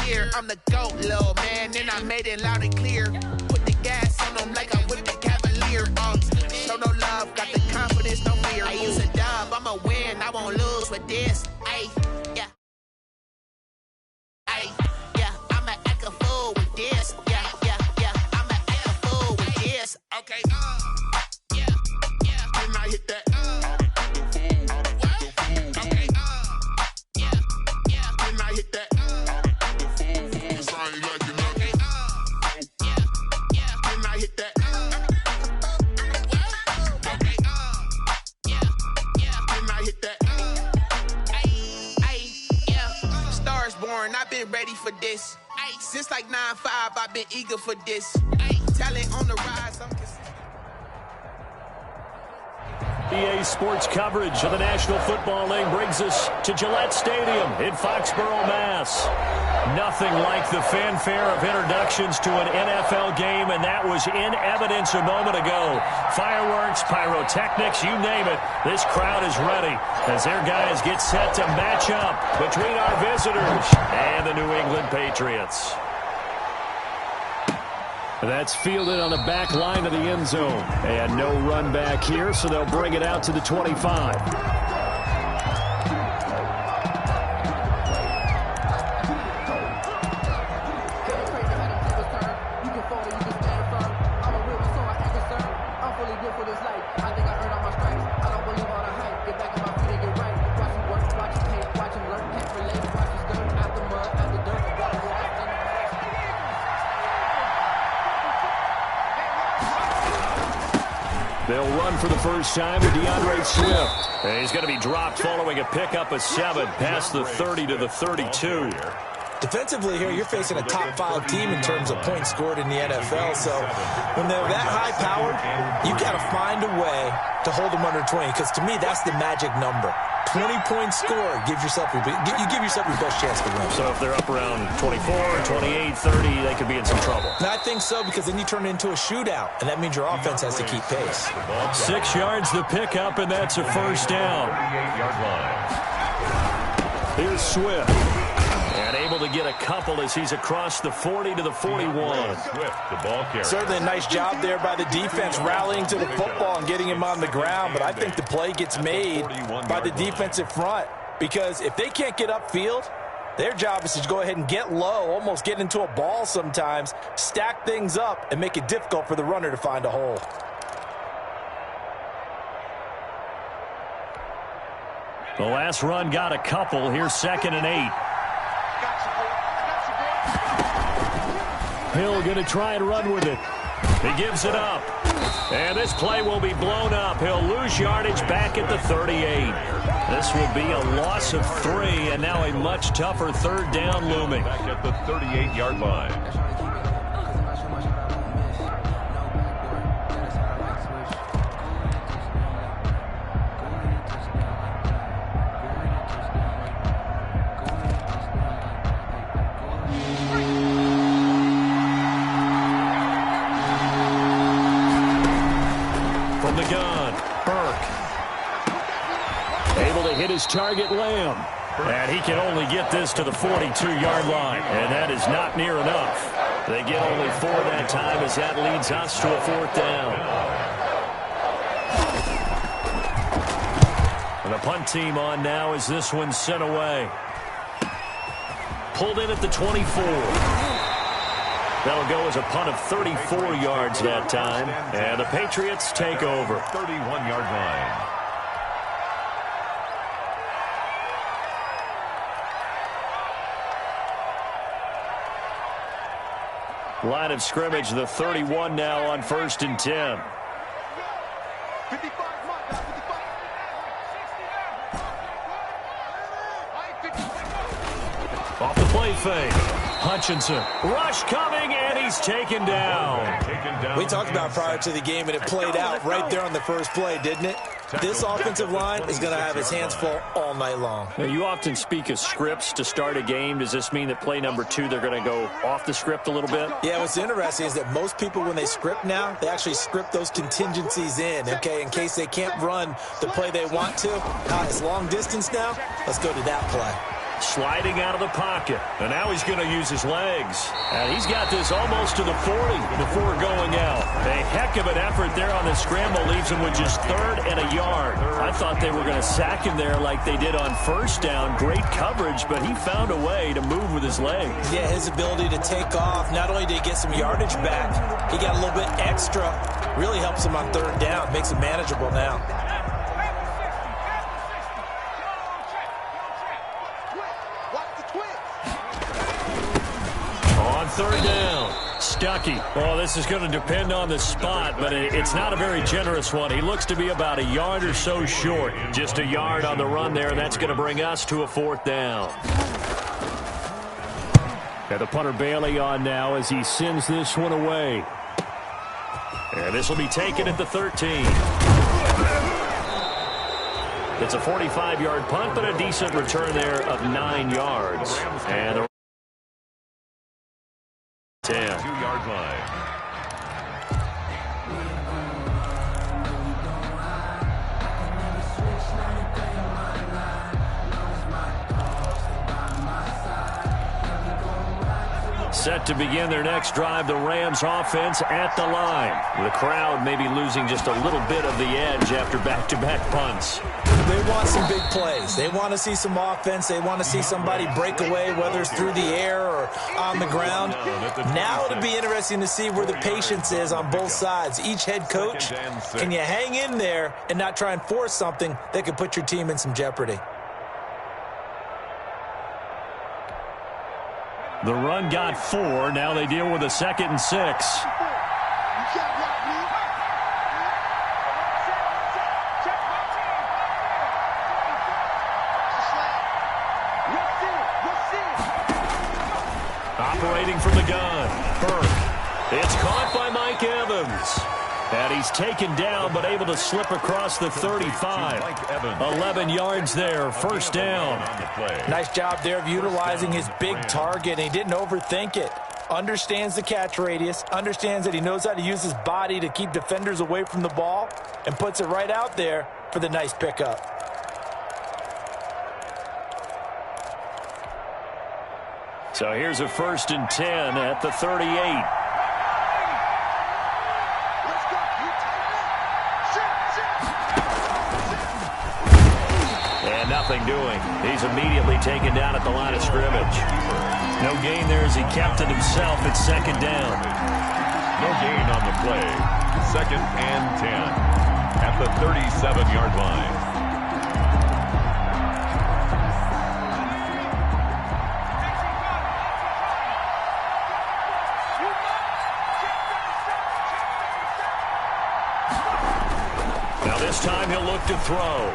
year. I'm the GOAT, little man, and I made it loud and clear. Put the gas on them like I'm with the Cavalier. Show no love, got the confidence, no fear. I use a dub, I'ma win, I won't lose with this. Ayy, yeah. Ayy, yeah, I'ma act a fool with this. Yeah, yeah, yeah, I'ma act a fool with this. Okay, yeah, yeah. Then I hit that. I've been ready for this. Since like 9-5, I've been eager for this. Talent on the rise, I'm EA Sports coverage of the National Football League brings us to Gillette Stadium in Foxborough, Mass. Nothing like the fanfare of introductions to an NFL game, and that was in evidence a moment ago. Fireworks, pyrotechnics, you name it. This crowd is ready as their guys get set to match up between our visitors and the New England Patriots. That's fielded on the back line of the end zone. And no run back here, so they'll bring it out to the 25. They'll run for the first time with DeAndre Swift. And he's going to be dropped following a pickup of 7 past the 30 to the 32. Defensively here, you're facing a top-5 team in terms of points scored in the NFL. So when they're that high-powered, you got to find a way to hold them under 20. Because to me, that's the magic number. 20-point score gives yourself your best chance to win. So if they're up around 24, 28, 30, they could be in some trouble. And I think so, because then you turn it into a shootout, and that means your offense has to keep pace. 6 yards the pickup, and that's a first down. Here's Swift. And able to get a couple as he's across the 40 to the 41. Certainly a nice job there by the defense rallying to the football and getting him on the ground. But I think the play gets made by the defensive front. Because if they can't get upfield, their job is to go ahead and get low, almost get into a ball sometimes, stack things up, and make it difficult for the runner to find a hole. The last run got a couple. Here's 2nd and 8. Hill going to try and run with it. He gives it up. And this play will be blown up. He'll lose yardage back at the 38. This will be a loss of 3, and now a much tougher 3rd down looming. Back at the 38-yard line. His target, Lamb. And he can only get this to the 42-yard line. And that is not near enough. They get only 4 that time as that leads us to a 4th down. And the punt team on now as this one's sent away. Pulled in at the 24. That'll go as a punt of 34 yards that time. And the Patriots take over. 31-yard line. Line of scrimmage, the 31 now on 1st and 10. Off the play fake. Hutchinson. Rush coming, and he's taken down. We talked about prior to the game, and it played out right there on the first play, didn't it? This offensive line is going to have his hands full all night long. Now, you often speak of scripts to start a game. Does this mean that play number 2, they're going to go off the script a little bit? Yeah, what's interesting is that most people, when they script now, they actually script those contingencies in, okay, in case they can't run the play they want to. It's long distance now. Let's go to that play. sliding out of the pocket. And now he's going to use his legs. And he's got this almost to the 40 before going out. A heck of an effort there on the scramble leaves him with just 3rd and a yard. I thought they were going to sack him there like they did on first down. Great coverage, but he found a way to move with his legs. Yeah, his ability to take off, not only did he get some yardage back, he got a little bit extra. Really helps him on 3rd down, makes it manageable now. On 3rd down, Stuckey. Well, this is going to depend on the spot, but it's not a very generous one. He looks to be about a yard or so short. Just a yard on the run there, and that's going to bring us to a 4th down. And the punter Bailey on now as he sends this one away. And this will be taken at the 13. It's a 45-yard punt, but a decent return there of 9 yards. And the 10. 2-yard line. Set to begin their next drive, the Rams offense at the line. The crowd may be losing just a little bit of the edge after back-to-back punts. They want some big plays. They want to see some offense. They want to see somebody break away, whether it's through the air or on the ground. Now it'll be interesting to see where the patience is on both sides. Each head coach, can you hang in there and not try and force something that could put your team in some jeopardy? The run got 4. Now they deal with a 2nd and 6. Operating from the gun, Burke. It's caught by Mike Evans. And he's taken down, but able to slip across the 35. 11 yards there, 1st down. Nice job there of utilizing his big target. He didn't overthink it. Understands the catch radius, understands that he knows how to use his body to keep defenders away from the ball, and puts it right out there for the nice pickup. So here's a 1st and 10 at the 38. Nothing doing. He's immediately taken down at the line of scrimmage. No gain there as he kept it himself at 2nd down. No gain on the play. 2nd and 10 at the 37-yard line. Now this time he'll look to throw.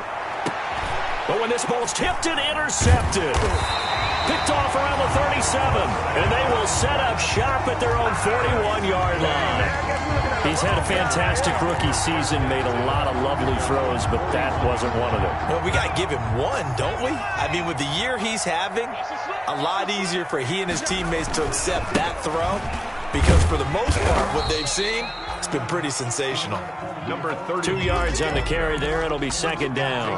But when this ball's tipped and intercepted, picked off around the 37, and they will set up shop at their own 41-yard line. He's had a fantastic rookie season, made a lot of lovely throws, but that wasn't one of them. Well, we got to give him one, don't we? I mean, with the year he's having, a lot easier for he and his teammates to accept that throw, because for the most part, what they've seen, it's been pretty sensational. Number 30. 2 yards on the carry there. It'll be 2nd down.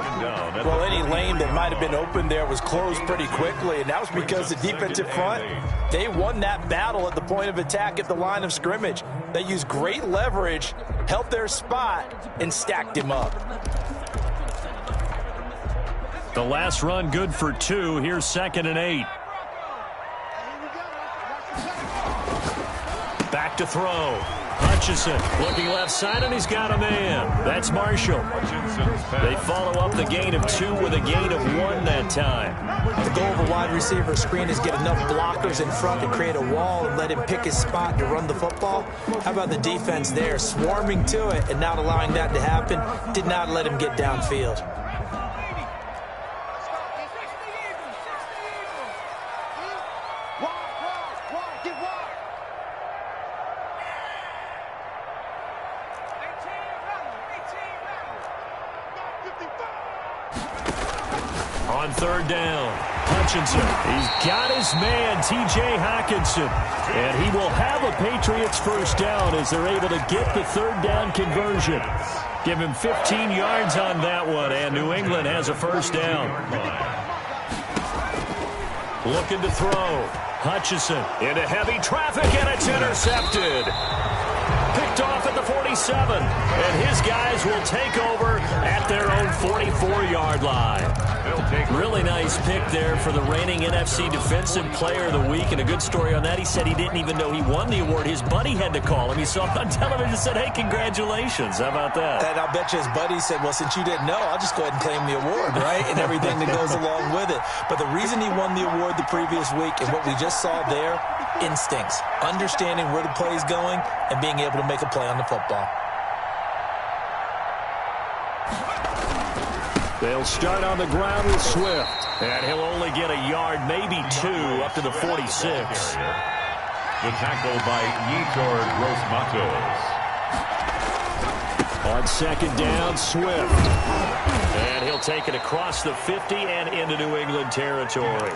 Well, any lane that might have been open there was closed pretty quickly, and that was because the defensive front, they won that battle at the point of attack at the line of scrimmage. They used great leverage, held their spot, and stacked him up. The last run good for 2. Here's 2nd and 8. Back to throw. Hutchinson looking left side, and he's got a man. That's Marshall. They follow up the gain of 2 with a gain of 1 that time. The goal of a wide receiver screen is get enough blockers in front to create a wall and let him pick his spot to run the football. How about the defense there, swarming to it and not allowing that to happen? Did not let him get downfield. On 3rd down, Hutchinson. He's got his man, T.J. Hockenson. And he will have a Patriots 1st down as they're able to get the 3rd down conversion. Give him 15 yards on that one, and New England has a 1st down. Looking to throw. Hutchinson into heavy traffic, and it's intercepted. Picked off at the 47, and his guys will take over at their own 44-yard line. Really nice pick there for the reigning NFC Defensive Player of the Week, and a good story on that. He said he didn't even know he won the award. His buddy had to call him. He saw it on television and said, hey, congratulations. How about that? And I'll bet you his buddy said, well, since you didn't know, I'll just go ahead and claim the award, right? And everything that goes along with it. But the reason he won the award the previous week and what we just saw there, instincts, understanding where the play is going and being able to make a play on the football. They'll start on the ground with Swift, and he'll only get a yard, maybe two, up to the 46. The tackle by Yetur Gross-Matos. On second down, Swift. And he'll take it across the 50 and into New England territory.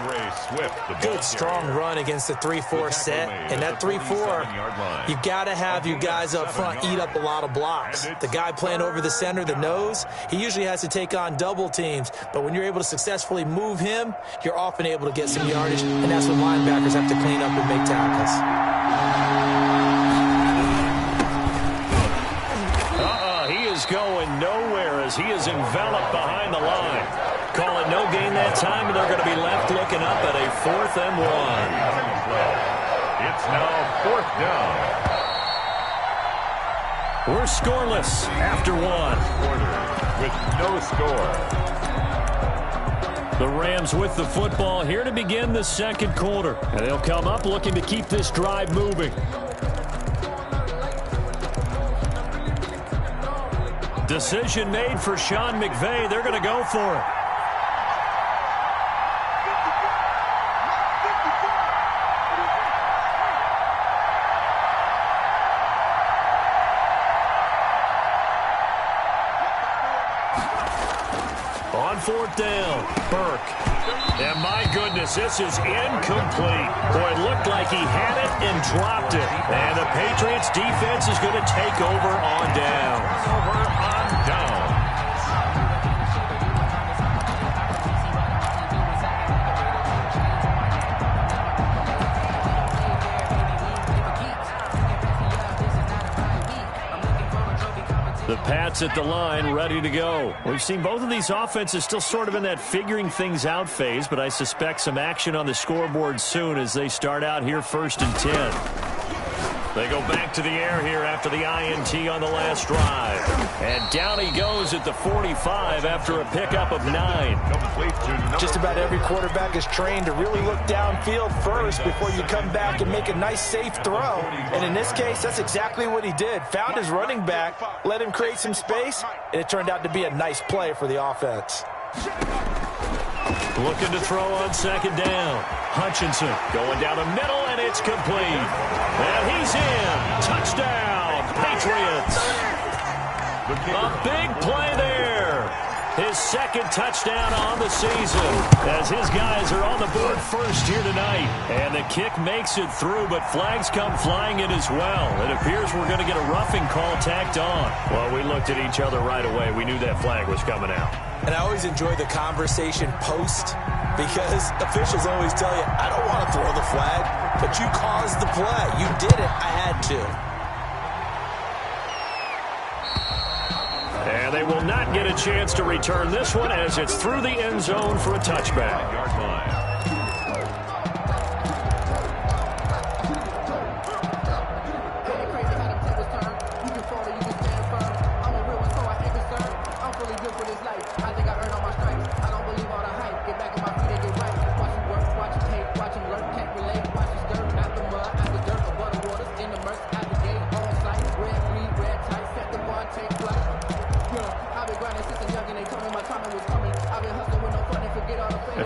Good, strong run against the 3-4 set. And that 3-4, you've got to have your guys up front eat up a lot of blocks. The guy playing over the center, the nose, he usually has to take on double teams. But when you're able to successfully move him, you're often able to get some yardage. And that's when linebackers have to clean up and make tackles. Going nowhere as he is enveloped behind the line. Call it no gain that time, and they're going to be left looking up at a 4th and 1. It's now 4th down. We're scoreless after 1. With no score. The Rams with the football here to begin the second quarter. And they'll come up looking to keep this drive moving. Decision made for Sean McVay. They're going to go for it. On 4th down, Burke. And my goodness, this is incomplete. Boy, it looked like he had it and dropped it. And the Patriots defense is going to take over on downs. The Pats at the line, ready to go. We've seen both of these offenses still sort of in that figuring things out phase, but I suspect some action on the scoreboard soon as they start out here 1st and 10. They go back to the air here after the INT on the last drive. And down he goes at the 45 after a pickup of 9. Just about every quarterback is trained to really look downfield first before you come back and make a nice, safe throw. And in this case, that's exactly what he did. Found his running back, let him create some space, and it turned out to be a nice play for the offense. Looking to throw on second down. Hutchinson going down the middle, and it's complete. And he's in. Touchdown, Patriots. A big play there. His second touchdown on the season as his guys are on the board first here tonight. And the kick makes it through, but flags come flying in as well. It appears we're going to get a roughing call tacked on. Well, we looked at each other right away. We knew that flag was coming out. And I always enjoy the conversation post because officials always tell you, I don't want to throw the flag, but you caused the play. You did it. I had to. And they will not get a chance to return this one as it's through the end zone for a touchback.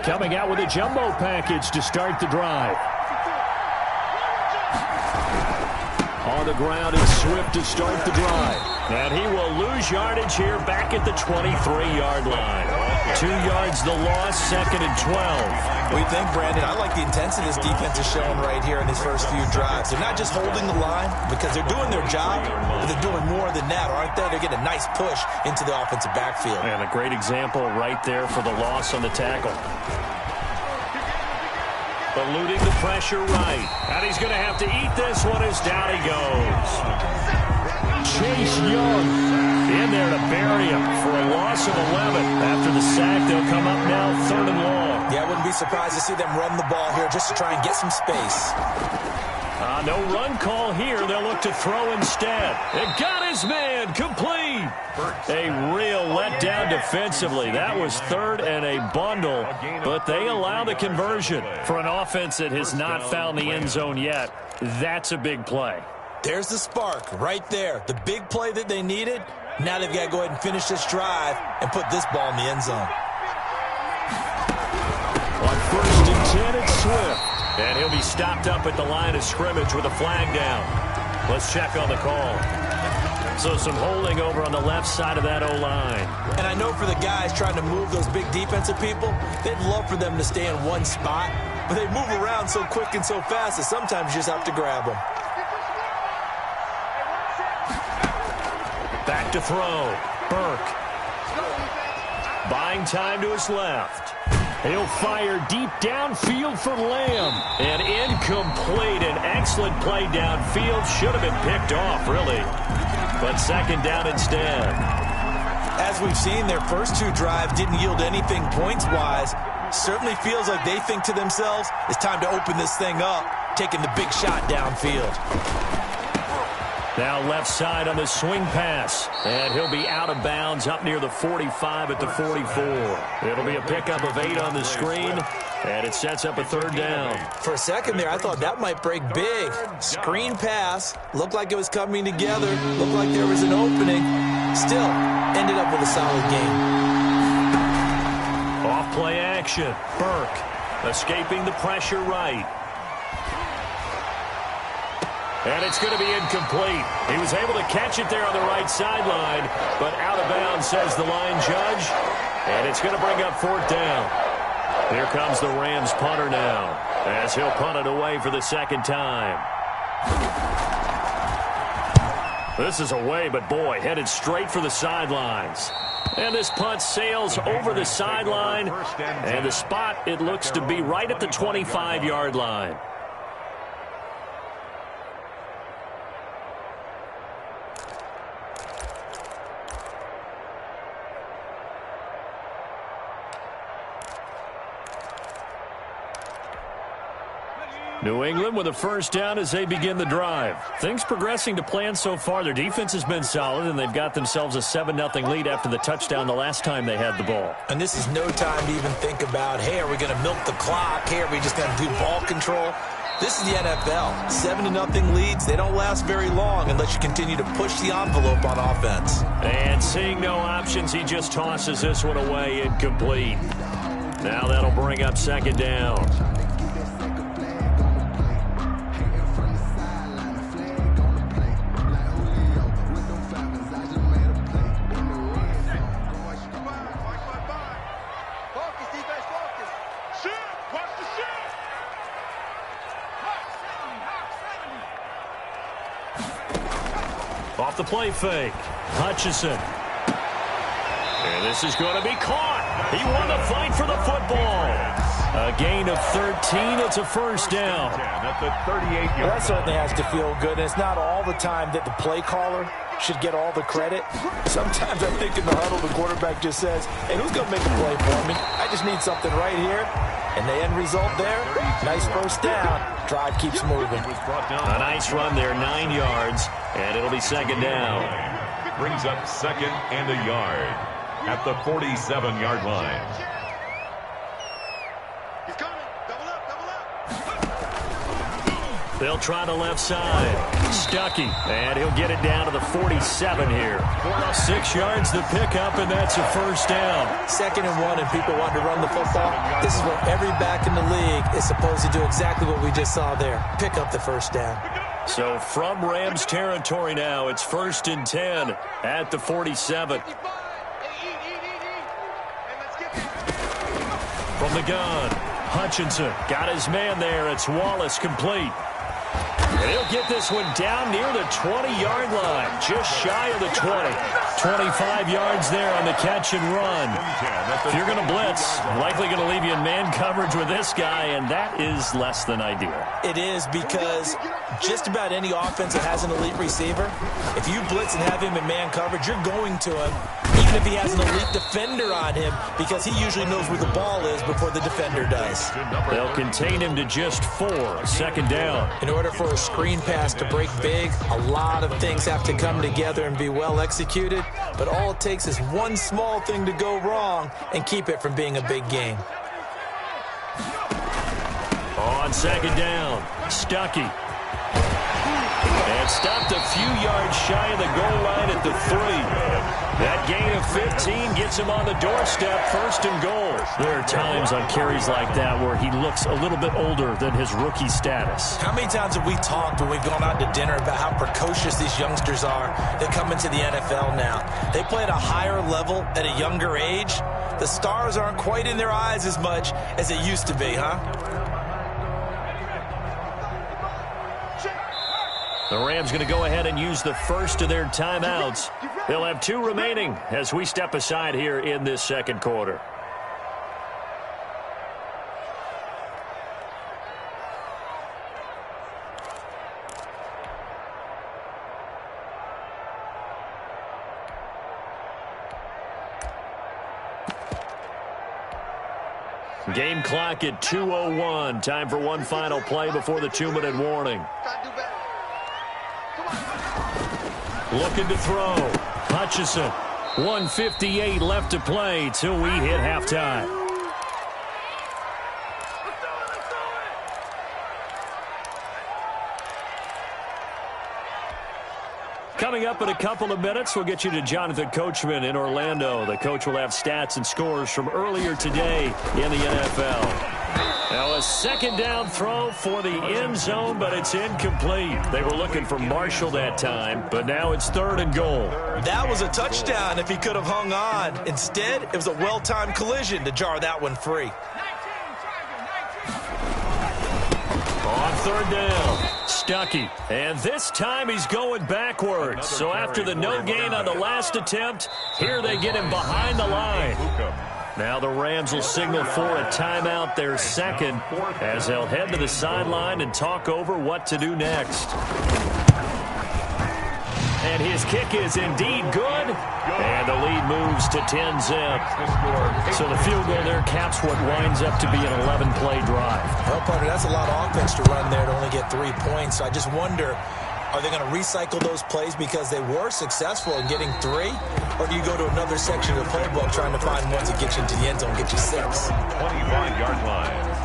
Coming out with a jumbo package to start the drive. On the ground is Swift to start the drive. And he will lose yardage here back at the 23-yard line. 2 yards the loss, 2nd and 12. What do you think, Brandon? I like the intensity this defense is showing right here in these first few drives. They're not just holding the line because they're doing their job, but they're doing more than that, aren't they? They're getting a nice push into the offensive backfield. And a great example right there for the loss on the tackle. eluding the pressure right. And he's going to have to eat this one as down he goes. Chase Young in there to bury him for a loss of 11. After the sack, they'll come up now 3rd and long. Yeah, I wouldn't be surprised to see them run the ball here just to try and get some space. No run call here. They'll look to throw instead. It got his man complete. A real letdown defensively. That was 3rd and a bundle, but they allow the conversion. For an offense that has not found the end zone yet, that's a big play. There's the spark right there. The big play that they needed. Now they've got to go ahead and finish this drive and put this ball in the end zone. On 1st and 10, it's Swift. And he'll be stopped up at the line of scrimmage with a flag down. Let's check on the call. So some holding over on the left side of that O-line. And I know for the guys trying to move those big defensive people, they'd love for them to stay in one spot. But they move around so quick and so fast that sometimes you just have to grab them. Back to throw. Burke. Buying time to his left. He'll fire deep downfield for Lamb. And incomplete. An excellent play downfield. Should have been picked off, really. But 2nd down instead. As we've seen, their first 2 drives didn't yield anything points-wise. Certainly feels like they think to themselves, it's time to open this thing up, taking the big shot downfield. Now left side on the swing pass. And he'll be out of bounds up near the 45 at the 44. It'll be a pickup of 8 on the screen. And it sets up a 3rd down. For a second there, I thought that might break big. Screen pass. Looked like it was coming together. Looked like there was an opening. Still, ended up with a solid game. Off play action. Burke escaping the pressure right. And it's going to be incomplete. He was able to catch it there on the right sideline, but out of bounds, says the line judge. And it's going to bring up 4th down. Here comes the Rams punter now, as he'll punt it away for the 2nd time. This is away, but boy, headed straight for the sidelines. And this punt sails over the sideline, and the spot, it looks to be right at the 25-yard line. New England with a 1st down as they begin the drive. Things progressing to plan so far. Their defense has been solid, and they've got themselves a 7-0 lead after the touchdown the last time they had the ball. And this is no time to even think about, hey, are we going to milk the clock? Hey, are we just going to do ball control? This is the NFL. 7-0 leads, they don't last very long unless you continue to push the envelope on offense. And seeing no options, he just tosses this one away incomplete. Now that'll bring up 2nd down. Off the play fake. Hutchinson. And this is going to be caught. He won the fight for the football. A gain of 13. It's a 1st down. At the 38-yard well, that certainly has to feel good. And it's not all the time that the play caller should get all the credit. Sometimes I think in the huddle, the quarterback just says, hey, who's going to make a play for me? I just need something right here. And the end result there, nice 1st down. Drive keeps moving. A nice run there, 9 yards, and it'll be 2nd down. Brings up 2nd and a yard at the 47-yard line. He's coming. Double up, double up. They'll try the left side. Stuckey, and he'll get it down to the 47 here. 6 yards the pickup, and that's a 1st down. 2nd and 1, and people want to run the football. This is where every back in the league is supposed to do exactly what we just saw there. Pick up the 1st down. So from Rams territory now, it's 1st and 10 at the 47. From the gun, Hutchinson got his man there. It's Wallace complete. And he'll get this one down near the 20-yard line, just shy of the 20. 25 yards there on the catch and run. If you're going to blitz, likely going to leave you in man coverage with this guy, and that is less than ideal. It is, because just about any offense that has an elite receiver, if you blitz and have him in man coverage, you're going to him, even if he has an elite defender on him, because he usually knows where the ball is before the defender does. They'll contain him to just 4, second down. In order for a screen pass to break big, a lot of things have to come together and be well executed, but all it takes is one small thing to go wrong and keep it from being a big game. On second down, Stuckey. And stopped a few yards shy of the goal line at the 3. That gain of 15 gets him on the doorstep, first and goal. There are times on carries like that where he looks a little bit older than his rookie status. How many times have we talked when we've gone out to dinner about how precocious these youngsters are that come into the NFL now? They play at a higher level at a younger age. The stars aren't quite in their eyes as much as it used to be, huh? The Rams going to go ahead and use the first of their timeouts. They'll have 2 remaining as we step aside here in this second quarter. Game clock at 2:01. Time for one final play before the 2-minute warning. Looking to throw. Hutchison. 1:58 left to play till we hit halftime. Coming up in a couple of minutes, we'll get you to Jonathan Coachman in Orlando. The coach will have stats and scores from earlier today in the NFL. Now a second down throw for the end zone, but it's incomplete. They were looking for Marshall that time, but now it's 3rd and goal. That was a touchdown if he could have hung on. Instead, it was a well-timed collision to jar that one free. On 3rd down, Stuckey. And this time he's going backwards. So after the no gain on the last attempt, here they get him behind the line. Now the Rams will signal for a timeout, their second, as they'll head to the sideline and talk over what to do next. And his kick is indeed good. And the lead moves to 10-zip. So the field goal there caps what winds up to be an 11-play drive. Well, partner, that's a lot of offense to run there to only get 3 points. I just wonder, are they going to recycle those plays because they were successful in getting 3? Or do you go to another section of the playbook trying to find ones that get you into the end zone, get you 6? 25-yard line.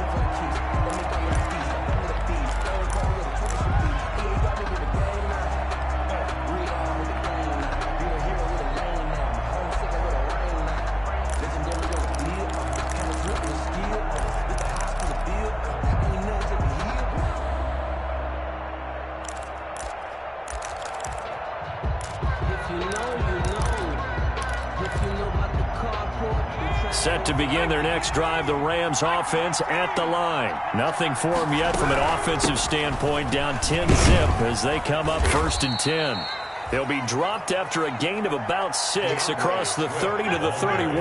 Set to begin their next drive, the Rams offense at the line. Nothing for them yet from an offensive standpoint, down 10-zip as they come up 1st and 10. They'll be dropped after a gain of about 6 across the 30 to the 31.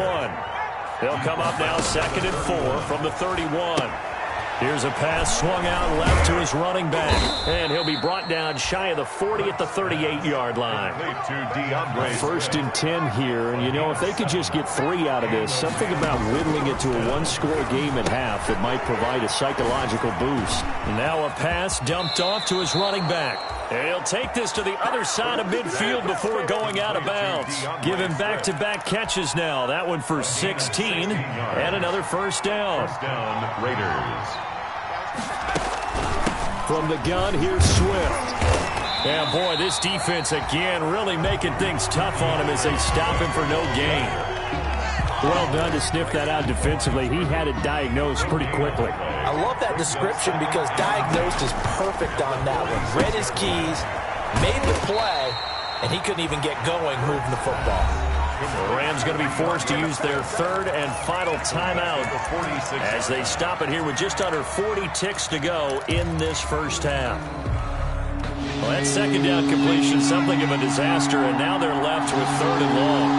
They'll come up now 2nd and 4 from the 31. Here's a pass swung out left to his running back. And he'll be brought down shy of the 40 at the 38-yard line. 1st and 10 here. And, you know, if they could just get 3 out of this, something about whittling it to a 1-score game at half that might provide a psychological boost. Now a pass dumped off to his running back. And he'll take this to the other side of midfield before going out of bounds. Give him back-to-back catches now. That one for 16 and another 1st down. First down, Raiders. From the gun, here's Swift. Yeah, boy, this defense again really making things tough on him as they stop him for no gain. Well done to sniff that out defensively. He had it diagnosed pretty quickly. I love that description because diagnosed is perfect on that one. Read his keys, made the play, and he couldn't even get going moving the football. The Rams going to be forced to use their 3rd and final timeout as they stop it here with just under 40 ticks to go in this first half. Well, that second down completion, something of a disaster, and now they're left with 3rd and long.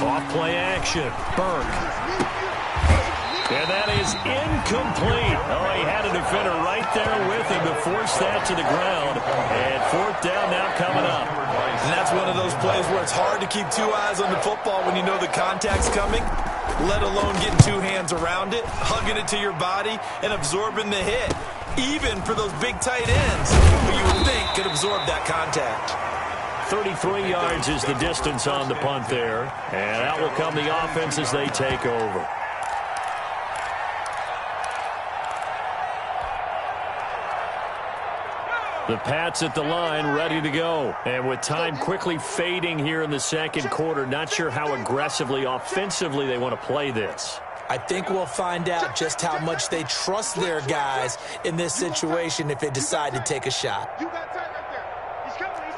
Off play action. Burke. And that is incomplete. Oh, he had a defender right there with him to force that to the ground. And 4th down now coming up. And that's one of those plays where it's hard to keep 2 eyes on the football when you know the contact's coming, let alone getting 2 hands around it, hugging it to your body, and absorbing the hit. Even for those big tight ends, who you would think could absorb that contact. 33 yards is the distance on the punt there. And out will come the offense as they take over. The Pats at the line, ready to go. And with time quickly fading here in the second quarter, not sure how aggressively, offensively they want to play this. I think we'll find out just how much they trust their guys in this situation if they decide to take a shot. You got time right there. He's coming. He's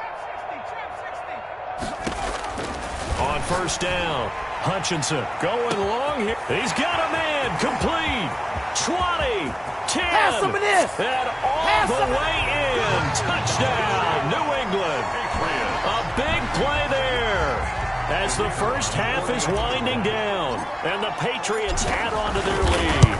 60. On 1st down, Hutchinson going long here. He's got a man, complete. 20, 10, pass some of this. And all the way in. Touchdown, New England. A big play there as the first half is winding down, and the Patriots add on to their lead.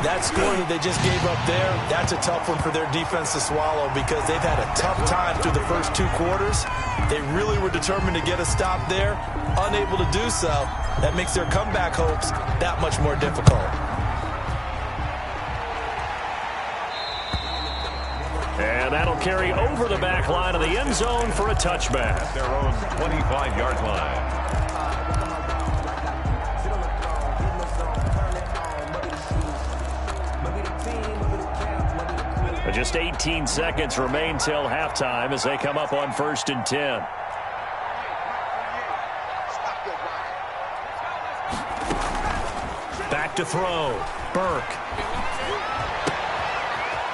That score that they just gave up there, that's a tough one for their defense to swallow because they've had a tough time through the first 2 quarters. They really were determined to get a stop there, unable to do so. That makes their comeback hopes that much more difficult. And that'll carry over the back line of the end zone for a touchback. At their own 25-yard line. Just 18 seconds remain till halftime as they come up on 1st and 10. Back to throw. Burke.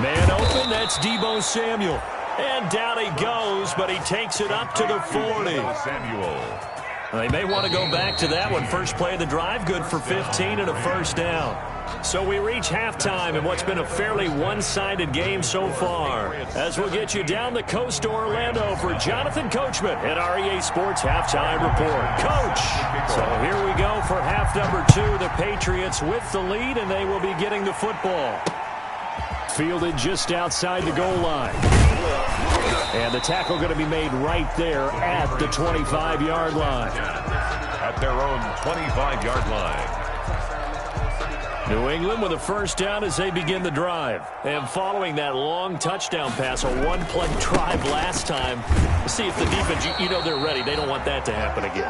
Man open, that's Deebo Samuel. And down he goes, but he takes it up to the 40. Samuel. They may want to go back to that one. First play of the drive, good for 15 and a 1st down. So we reach halftime in what's been a fairly one-sided game so far. As we'll get you down the coast to Orlando for Jonathan Coachman at our EA Sports Halftime Report. Coach! So here we go for half number 2. The Patriots with the lead, and they will be getting the football. Fielded just outside the goal line. And the tackle going to be made right there at the 25-yard line. At their own 25-yard line. New England with a 1st down as they begin the drive. And following that long touchdown pass, a one-play drive last time, see if the defense, you know they're ready. They don't want that to happen again.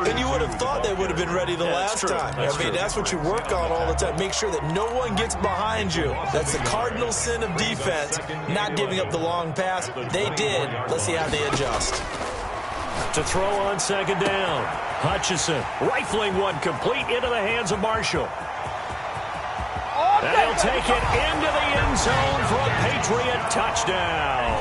And you would have thought they would have been ready the last time. That's what you work on all the time. Make sure that no one gets behind you. That's the cardinal sin of defense, not giving up the long pass. They did. Let's see how they adjust. To throw on 2nd down. Hutchinson rifling one complete into the hands of Marshall. And he'll take it into the end zone for a Patriot touchdown.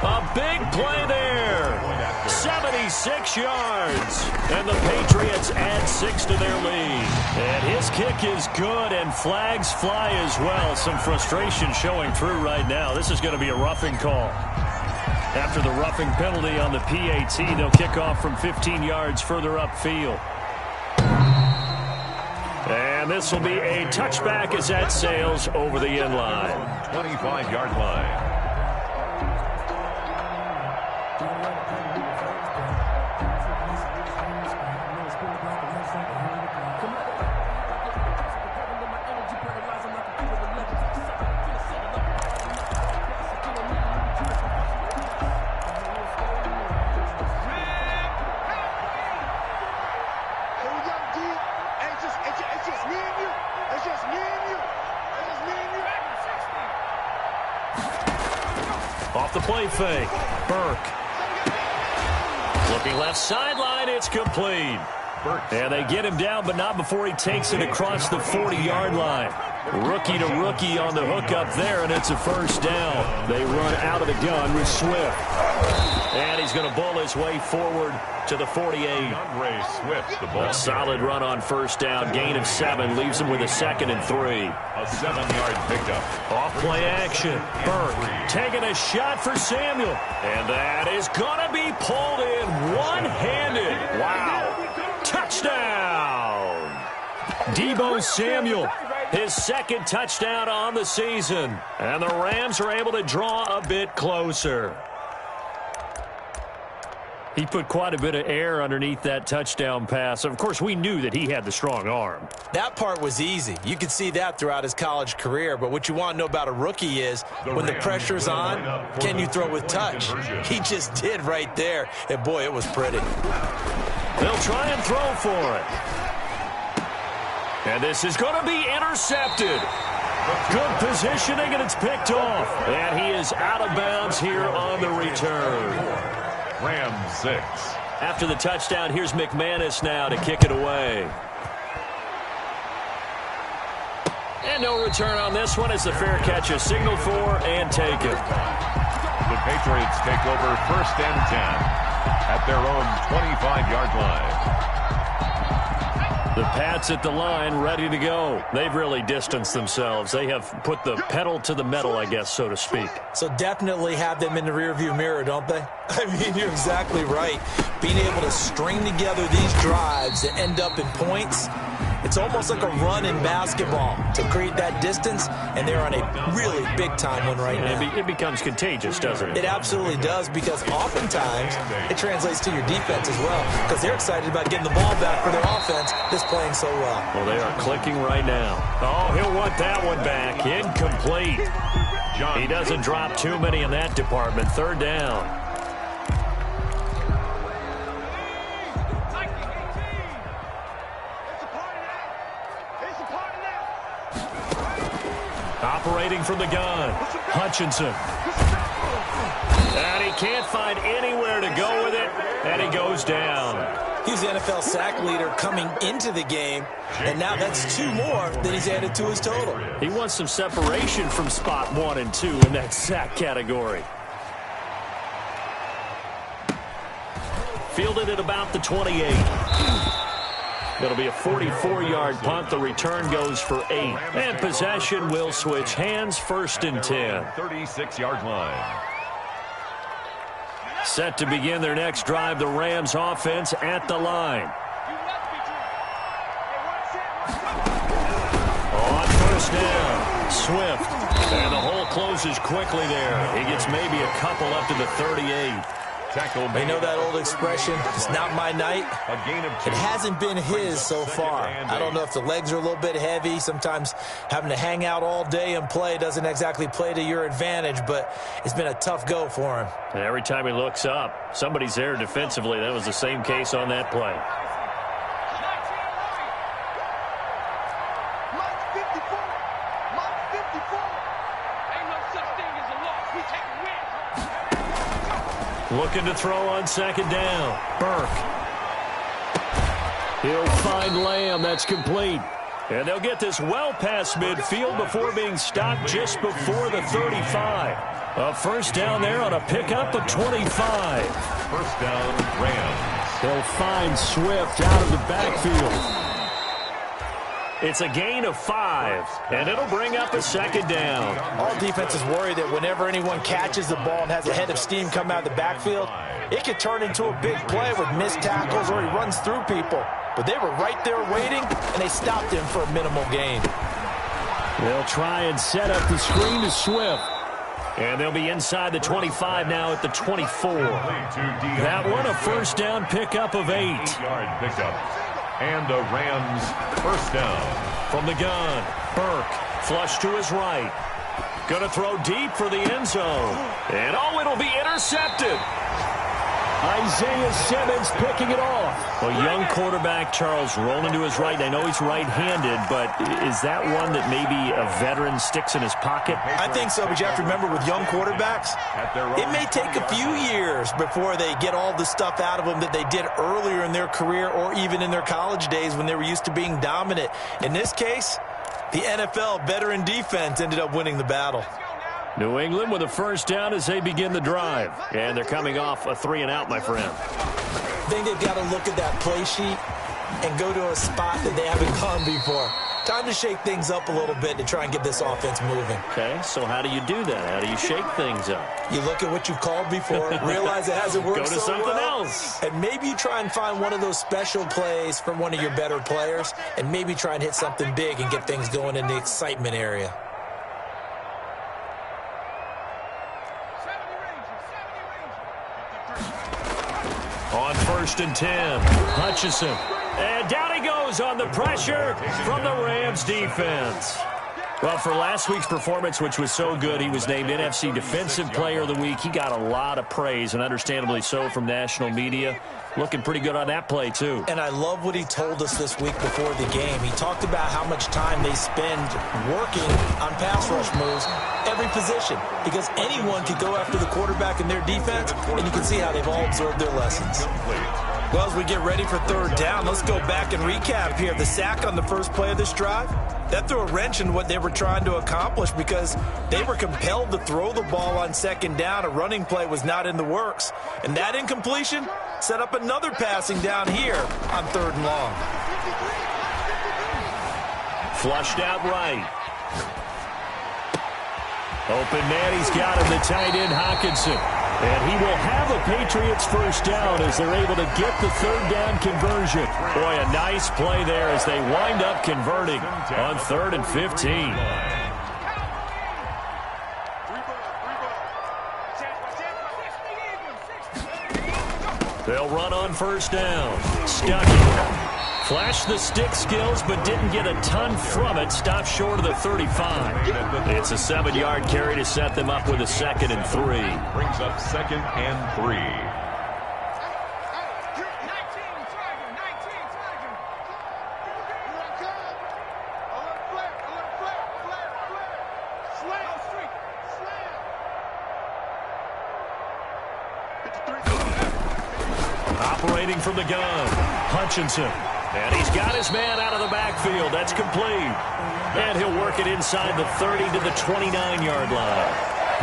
A big play there. 76 yards. And the Patriots add 6 to their lead. And his kick is good, and flags fly as well. Some frustration showing through right now. This is going to be a roughing call. After the roughing penalty on the PAT, they'll kick off from 15 yards further upfield. And this will be a touchback as that sails over the end line. 25-yard line. Off the play fake. Burke. Looking left sideline. It's complete. And they get him down, but not before he takes it across the 40-yard line. Rookie to rookie on the hookup there, and it's a first down. They run out of the gun with Swift. And he's going to bull his way forward to the 48. Swift, the ball. A solid run on first down. Gain of 7 leaves him with a 2nd and 3. A 7-yard pickup. Off play action. Burke taking a shot for Samuel. And that is going to be pulled in one-handed. Wow. Touchdown. Deebo Samuel. His 2nd touchdown on the season. And the Rams are able to draw a bit closer. He put quite a bit of air underneath that touchdown pass. Of course, we knew that he had the strong arm. That part was easy. You could see that throughout his college career. But what you want to know about a rookie is when the pressure's on, can you throw with touch? He just did right there. And, boy, it was pretty. They'll try and throw for it. And this is going to be intercepted. Good positioning, and it's picked off. And he is out of bounds here on the return. Rams 6. After the touchdown, here's McManus now to kick it away. And no return on this one as the fair catch is signaled for and taken. The Patriots take over 1st and 10 at their own 25-yard line. The Pats at the line, ready to go. They've really distanced themselves. They have put the pedal to the metal, I guess, so to speak. So definitely have them in the rearview mirror, don't they? I mean, you're exactly right. Being able to string together these drives that end up in points, it's almost like a run in basketball to create that distance, and they're on a really big-time one right now. It becomes contagious, doesn't it? It absolutely does, because oftentimes it translates to your defense as well, because they're excited about getting the ball back for their offense that's playing so well. Well, they are clicking right now. Oh, he'll want that one back. Incomplete. He doesn't drop too many in that department. 3rd down. Operating from the gun, Hutchinson. And he can't find anywhere to go with it, and he goes down. He's the NFL sack leader coming into the game, and now that's 2 more that he's added to his total. He wants some separation from spot 1 and 2 in that sack category. Fielded at about the 28. It'll be a 44-yard punt. The return goes for 8. And possession will switch hands. 1st and 10. 36-yard line. Set to begin their next drive, the Rams offense at the line. On 1st down, Swift. And the hole closes quickly there. He gets maybe a couple up to the 38. They know that old expression, it's not my night. It hasn't been his so far. I don't know if the legs are a little bit heavy. Sometimes having to hang out all day and play doesn't exactly play to your advantage, but it's been a tough go for him. And every time he looks up, somebody's there defensively. That was the same case on that play. Looking to throw on 2nd down. Burke. He'll find Lamb. That's complete. And they'll get this well past midfield before being stopped just before the 35. A 1st down there on a pickup of 25. 1st down, Rams. They'll find Swift out of the backfield. It's a gain of 5, and it'll bring up a 2nd down. All defenses worry that whenever anyone catches the ball and has a head of steam come out of the backfield, it could turn into a big play with missed tackles or he runs through people. But they were right there waiting, and they stopped him for a minimal gain. They'll try and set up the screen to Swift. And they'll be inside the 25 now at the 24. That one a 1st down pickup of 8. 8-yard pickup. And a Rams 1st down. From the gun, Burke, flush to his right. Gonna throw deep for the end zone. And oh, it'll be intercepted. Isaiah Simmons picking it off. Well, young quarterback Charles rolling to his right. I know he's right-handed, but is that one that maybe a veteran sticks in his pocket? I think so, but you have to remember with young quarterbacks, it may take a few years before they get all the stuff out of them that they did earlier in their career or even in their college days when they were used to being dominant. In this case, The NFL veteran defense ended up winning the battle. New England with a first down as they begin the drive. And they're coming off a 3-and-out, my friend. I think they've got to look at that play sheet and go to a spot that they haven't gone before. Time to shake things up a little bit to try and get this offense moving. Okay, so how do you do that? How do you shake things up? You look at what you've called before, realize it hasn't worked so well. Go to something else. And maybe you try and find one of those special plays from one of your better players, and maybe try and hit something big and get things going in the excitement area. On 1st and 10, Hutchinson. And down he goes on the pressure from the Rams defense. Well, for last week's performance, which was so good, he was named NFC Defensive Player of the Week. He got a lot of praise, and understandably so, from national media. Looking pretty good on that play, too. And I love what he told us this week before the game. He talked about how much time they spend working on pass rush moves, every position, because anyone could go after the quarterback in their defense, and you can see how they've all absorbed their lessons. Well, as we get ready for 3rd down, let's go back and recap here. The sack on the first play of this drive, that threw a wrench in what they were trying to accomplish because they were compelled to throw the ball on 2nd down. A running play was not in the works. And that incompletion set up another passing down here on 3rd and long. Flushed out right. Open man, he's got him, the tight end Hockenson. And he will have a Patriots first down as they're able to get the 3rd down conversion. Boy, a nice play there as they wind up converting on 3rd and 15. They'll run on 1st down. Stuckey. Flashed the stick skills, but didn't get a ton from it. Stopped short of the 35. It's a 7-yard carry to set them up with a 2nd and 3. Brings up 2nd and 3. Operating from the gun, Hutchinson. And he's got his man out of the backfield. That's complete. And he'll work it inside the 30 to the 29-yard line.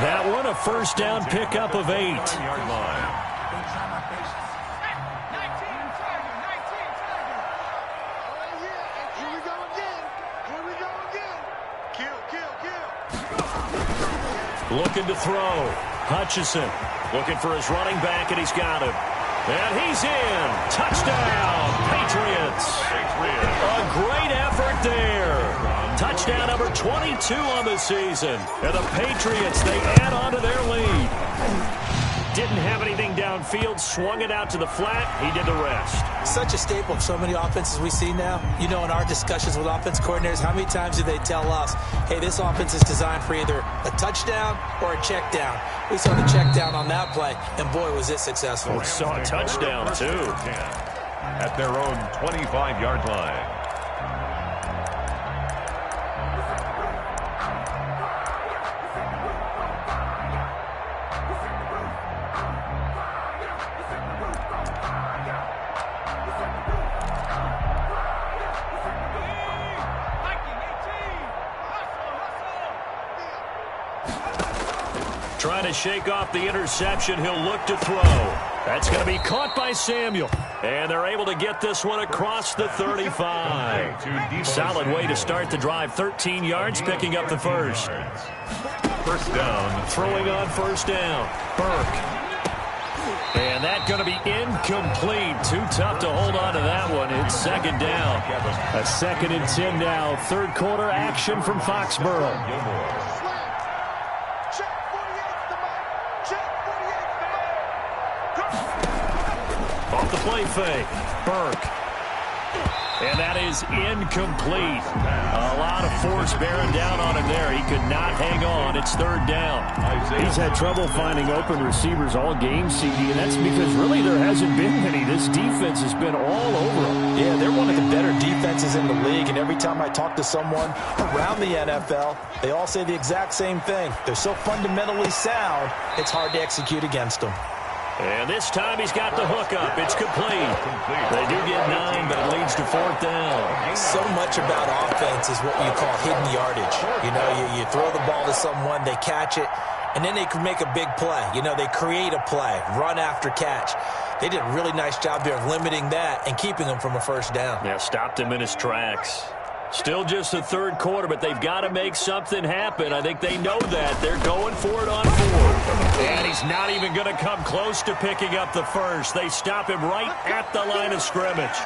That one, a first down pickup of 8. Looking to throw. Hutchinson looking for his running back, and he's got him. And he's in. Touchdown, Patriots. A great effort there. Touchdown number 22 on the season. And the Patriots, they add on to their lead. Didn't have anything downfield, swung it out to the flat. He did the rest. Such a staple of so many offenses we see now. You know, in our discussions with offense coordinators, how many times do they tell us, hey, this offense is designed for either a touchdown or a check down. We saw the check down on that play, and boy, was it successful. We saw a touchdown, too. At their own 25-yard line. Trying to shake off the interception. He'll look to throw. That's going to be caught by Samuel. And they're able to get this one across the 35. Solid way to start the drive. 13 yards, picking up the first. First down. Throwing on 1st down. Burke. And that's going to be incomplete. Too tough to hold on to that one. It's 2nd down. A 2nd and 10 now. 3rd quarter action from Foxborough. Off the play fake. Burke. And that is incomplete. A lot of force bearing down on him there. He could not hang on. It's 3rd down. He's had trouble finding open receivers all game, CD, and that's because really there hasn't been many. This defense has been all over them. Yeah, they're one of the better defenses in the league, and every time I talk to someone around the NFL, they all say the exact same thing. They're so fundamentally sound, it's hard to execute against them. And this time he's got the hook up. It's complete. They do get 9, but it leads to 4th down. So much about offense is what you call hidden yardage. You know, you throw the ball to someone, they catch it, and then they can make a big play. You know, they create a play, run after catch. They did a really nice job there of limiting that and keeping him from a 1st down. Yeah, stopped him in his tracks. Still just the 3rd quarter, but they've got to make something happen. I think they know that. They're going for it on 4th. And he's not even going to come close to picking up the 1st. They stop him right at the line of scrimmage.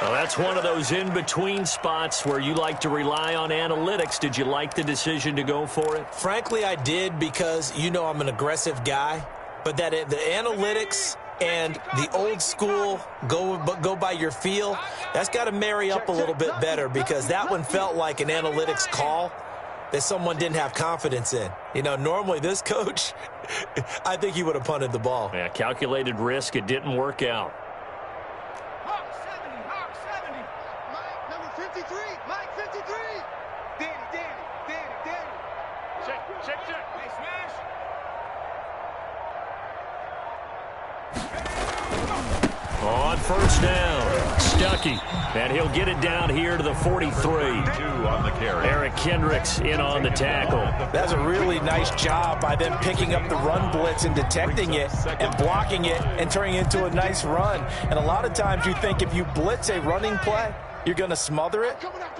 Well, that's one of those in-between spots where you like to rely on analytics. Did you like the decision to go for it? Frankly, I did, because you know I'm an aggressive guy. But the analytics and the old school go by your feel, that's got to marry up a little bit better, because that one felt like an analytics call that someone didn't have confidence in. You know, normally this coach, I think he would have punted the ball. Yeah, calculated risk. It didn't work out. Hawk 70, Hawk 70. Mike, number 53, Mike 53. Danny. Check. Hey, smash. On 1st down, Stuckey, and he'll get it down here to the 43. 2 on the carry. Eric Kendricks in on the tackle. That's a really nice job by them picking up the run blitz and detecting it and blocking it and turning it into a nice run. And a lot of times you think if you blitz a running play, you're going to smother it.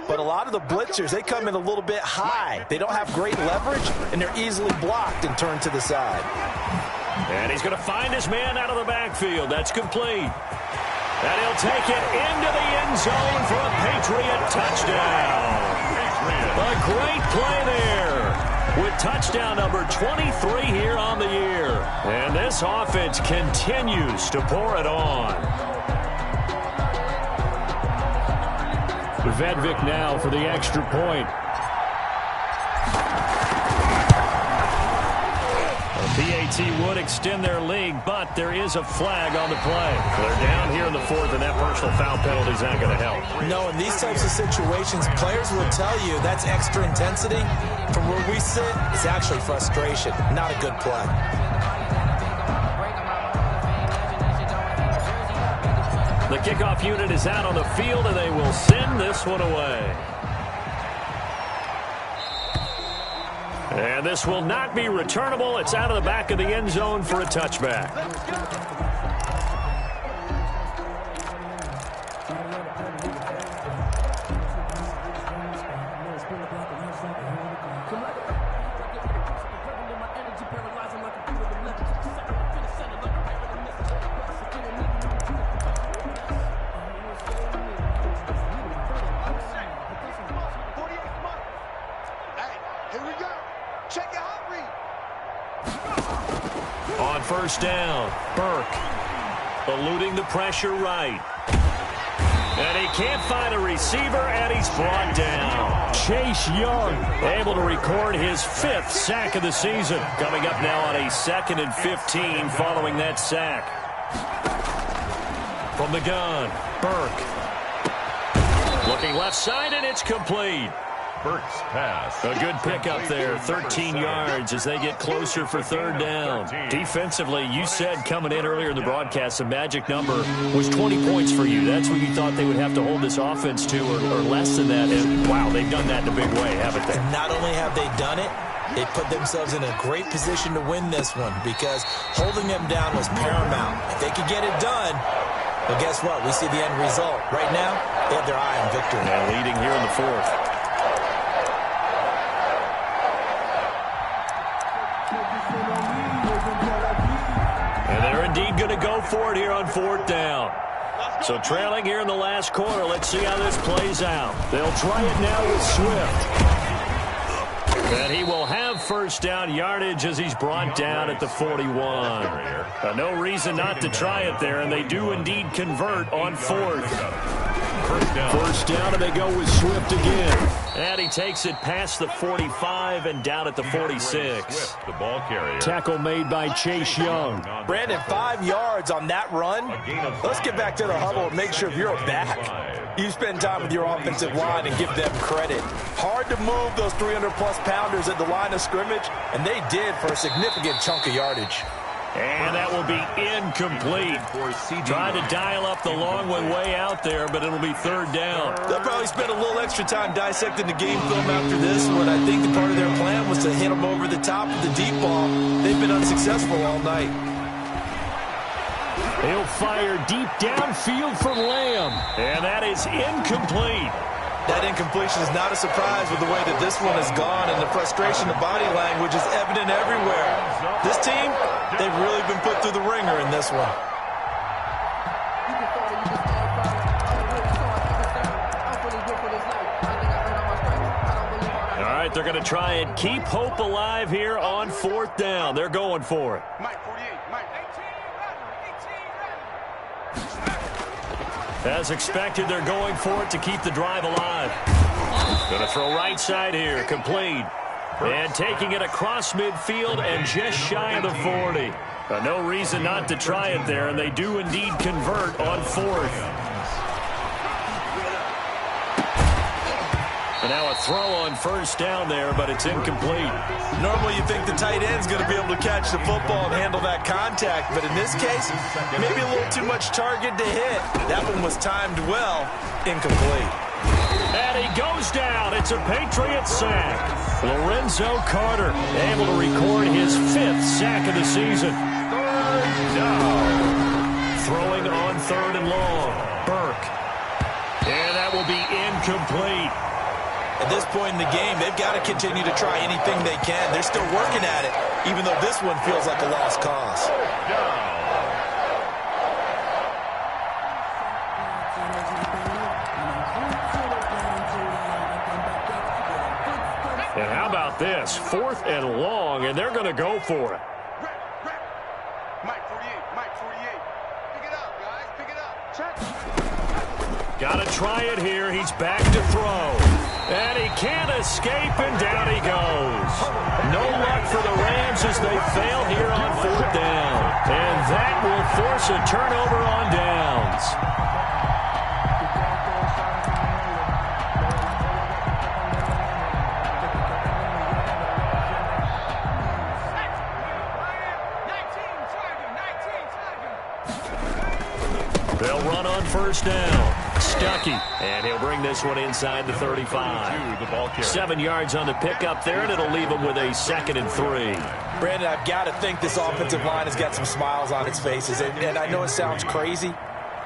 But a lot of the blitzers, they come in a little bit high. They don't have great leverage, and they're easily blocked and turned to the side. And he's going to find his man out of the backfield. That's complete. And he'll take it into the end zone for a Patriot touchdown. A great play there with touchdown number 23 here on the year. And this offense continues to pour it on. Vedvik now for the extra point. PAT would extend their lead, but there is a flag on the play. They're down here in the 4th, and that personal foul penalty is not going to help. No, in these types of situations, players will tell you that's extra intensity. From where we sit, it's actually frustration, not a good play. The kickoff unit is out on the field, and they will send this one away. And this will not be returnable. It's out of the back of the end zone for a touchback. On 1st down, Burke eluding the pressure right. And he can't find a receiver, and he's brought down. Chase Young able to record his 5th sack of the season. Coming up now on a 2nd and 15 following that sack. From the gun, Burke. Looking left side, and it's complete. Burke's pass. A good pickup there, 13 yards as they get closer for 3rd down. Defensively, you said coming in earlier in the broadcast, the magic number was 20 points for you. That's what you thought they would have to hold this offense to, or less than that. And, wow, they've done that in a big way, haven't they? And not only have they done it, they put themselves in a great position to win this one, because holding them down was paramount. If they could get it done, well, guess what? We see the end result. Right now, they have their eye on victory. Now leading here in the 4th. Indeed going to go for it here on 4th down. So trailing here in the last quarter. Let's see how this plays out. They'll try it now with Swift. And he will have 1st down yardage as he's brought down at the 41. No reason not to try it there, and they do indeed convert on 4th. 1st down, and they go with Swift again. And he takes it past the 45 and down at the 46. The ball carrier. Tackle made by Chase Young. Brandon, 5 yards on that run. Let's get back to the huddle and make sure if you're a back, you spend time with your offensive line and give them credit. Hard to move those 300-plus pounders at the line of scrimmage, and they did for a significant chunk of yardage. And that will be incomplete. Trying to dial up the long way out there, but it'll be third down. They'll probably spend a little extra time dissecting the game film after this one. I think the part of their plan was to hit them over the top of the deep ball. They've been unsuccessful all night. He'll fire deep downfield from Lamb. And that is incomplete. That incompletion is not a surprise with the way that this one has gone, and the frustration, the body language is evident everywhere. This team, they've really been put through the ringer in this one. All right, they're going to try and keep hope alive here on fourth down. They're going for it. Mike 48, Mike 18, As expected, they're going for it to keep the drive alive. Going to throw right side here, complete. And taking it across midfield and just shy of the 40. No reason not to try it there, and they do indeed convert on fourth. And now a throw on first down there, but it's incomplete. Normally you think the tight end's going to be able to catch the football and handle that contact, but in this case, maybe a little too much target to hit. That one was timed well, incomplete. And he goes down. It's a Patriot sack. Lorenzo Carter able to record his 5th sack of the season. Third down. Throwing on third and long. Burke. And that will be incomplete. At this point in the game, they've got to continue to try anything they can. They're still working at it, even though this one feels like a lost cause. And how about this? 4th and long, and they're going to go for it. Mike 48, Mike 48. Pick it up, guys, pick it up. Check. Got to try it here. He's back to throw. And he can't escape, and down he goes. No luck for the Rams as they fail here on fourth down. And that will force a turnover on downs. They'll run on first down. Stuckey, and he'll bring this one inside the 35. 7 yards on the pickup there, and it'll leave him with a 2nd and 3. Brandon, I've got to think this offensive line has got some smiles on its faces, and I know it sounds crazy,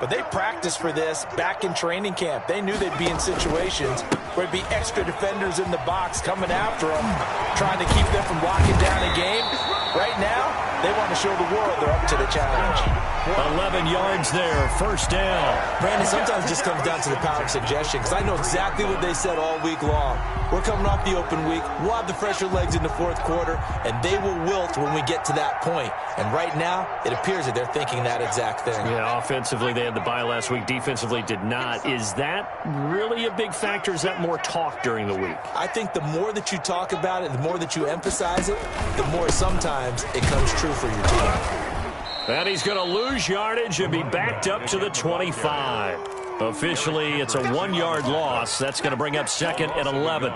but they practiced for this back in training camp. They knew they'd be in situations where there'd be extra defenders in the box coming after them, trying to keep them from locking down a game. Right now, they want to show the world they're up to the challenge. 11 yards there, first down. Brandon, sometimes it just comes down to the power of suggestion, because I know exactly what they said all week long. We're coming off the open week. We'll have the fresher legs in the fourth quarter, and they will wilt when we get to that point. And right now, it appears that they're thinking that exact thing. Yeah, offensively, they had the bye last week. Defensively, did not. Is that really a big factor? Is that more talk during the week? I think the more that you talk about it, the more that you emphasize it, the more sometimes it comes true for your team. And he's going to lose yardage and be backed up to the 25. Officially, it's a 1-yard loss. That's going to bring up 2nd and 11.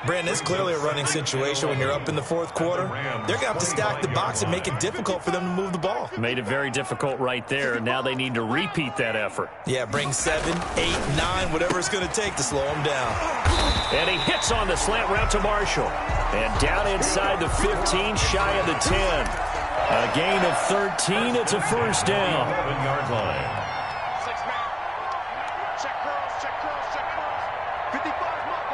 Brandon, it's clearly a running situation when you're up in the fourth quarter. They're going to have to stack the box and make it difficult for them to move the ball. Made it very difficult right there. Now they need to repeat that effort. Yeah, bring 7, 8, 9, whatever it's going to take to slow them down. And he hits on the slant route to Marshall. And down inside the 15, shy of the 10. A gain of 13. It's a first down. 7-yard line. 6-man. Check curls, check curls, check curls. 55, mark,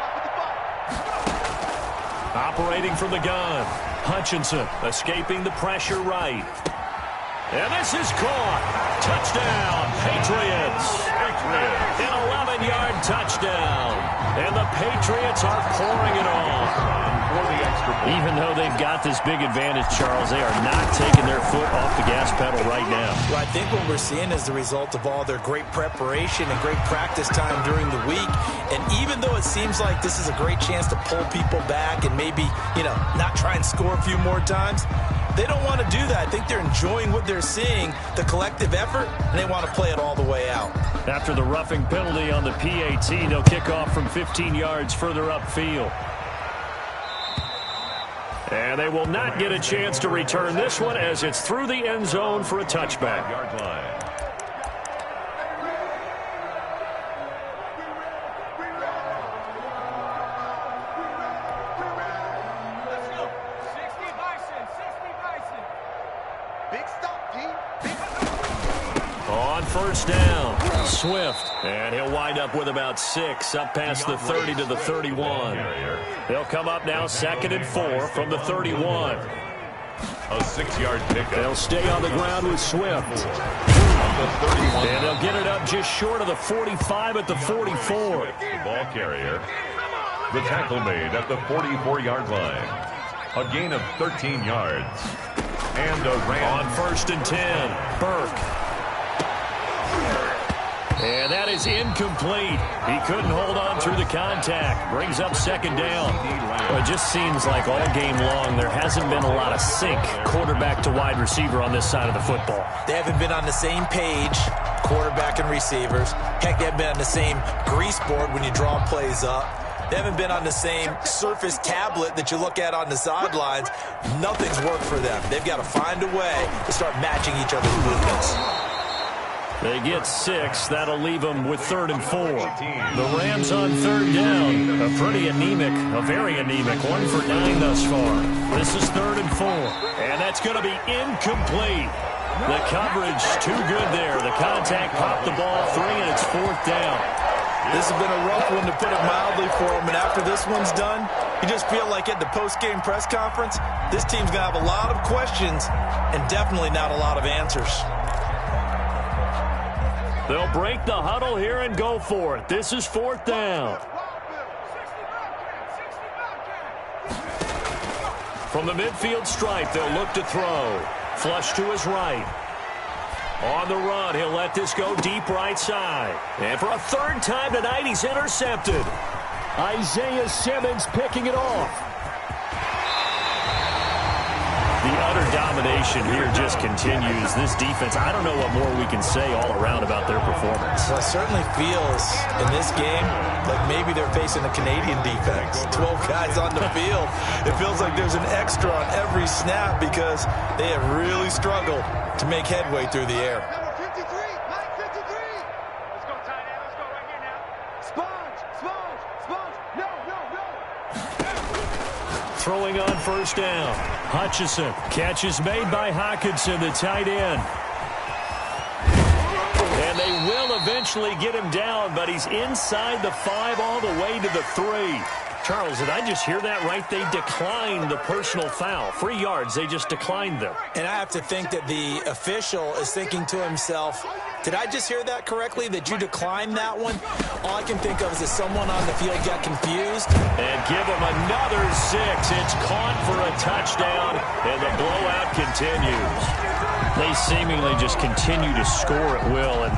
55. Operating from the gun. Hutchinson escaping the pressure right. And this is caught. Touchdown, Patriots. An 11-yard touchdown. And the Patriots are pouring it on. Even though they've got this big advantage, Charles, they are not taking their foot off the gas pedal right now. Well, I think what we're seeing is the result of all their great preparation and great practice time during the week. And even though it seems like this is a great chance to pull people back and maybe, not try and score a few more times, they don't want to do that. I think they're enjoying what they're seeing, the collective effort, and they want to play it all the way out. After the roughing penalty on the PAT, they'll kick off from 15 yards further upfield. And they will not get a chance to return this one as it's through the end zone for a touchback. Yard line. Let's go. 60 Bison. 60 Bison. Big stop, D. Big stop. On first down, Swift. And he'll wind up with about 6 up past the 30 to the 31. They'll come up now 2nd and 4 from the 31. A 6-yard pickup. They'll stay on the ground with Swift. And they'll get it up just short of the 45 at the 44. The ball carrier. The tackle made at the 44-yard line. A gain of 13 yards. And a ram. On 1st and 10, Burke. And that is incomplete. He couldn't hold on through the contact. Brings up 2nd down. Well, it just seems like all game long there hasn't been a lot of sync quarterback to wide receiver on this side of the football. They haven't been on the same page, quarterback and receivers. Heck, they haven't been on the same grease board when you draw plays up. They haven't been on the same surface tablet that you look at on the sidelines. Nothing's worked for them. They've got to find a way to start matching each other's movements. They get 6. That'll leave them with 3rd and 4. The Rams on 3rd down. A pretty anemic, a very anemic 1 for 9 thus far. This is 3rd and 4. And that's going to be incomplete. The coverage too good there. The contact popped the ball 3, and it's 4th down. This has been a rough one, to put it mildly, for them. And after this one's done, you just feel like at the post-game press conference, this team's going to have a lot of questions and definitely not a lot of answers. They'll break the huddle here and go for it. This is 4th down. From the midfield stripe, they'll look to throw. Flush to his right. On the run, he'll let this go deep right side. And for a 3rd time tonight, he's intercepted. Isaiah Simmons picking it off. The utter domination here just continues. This defense, I don't know what more we can say all around about their performance. Well, it certainly feels in this game like maybe they're facing a Canadian defense. 12 guys on the field. It feels like there's an extra on every snap because they have really struggled to make headway through the air. Number 53, Mike 53. Let's go, tight end. Let's go right here now. Sponge, sponge, sponge. No, no, no. Throwing on 1st down. Hutchison. Catch is made by Hockenson, the tight end. And they will eventually get him down, but he's inside the 5 all the way to the 3. Charles, did I just hear that right? They declined the personal foul. 3 yards, they just declined them. And I have to think that the official is thinking to himself, did I just hear that correctly, that you declined that one? All I can think of is that someone on the field got confused. And give him another 6. It's caught for a touchdown, and the blowout continues. They seemingly just continue to score at will, and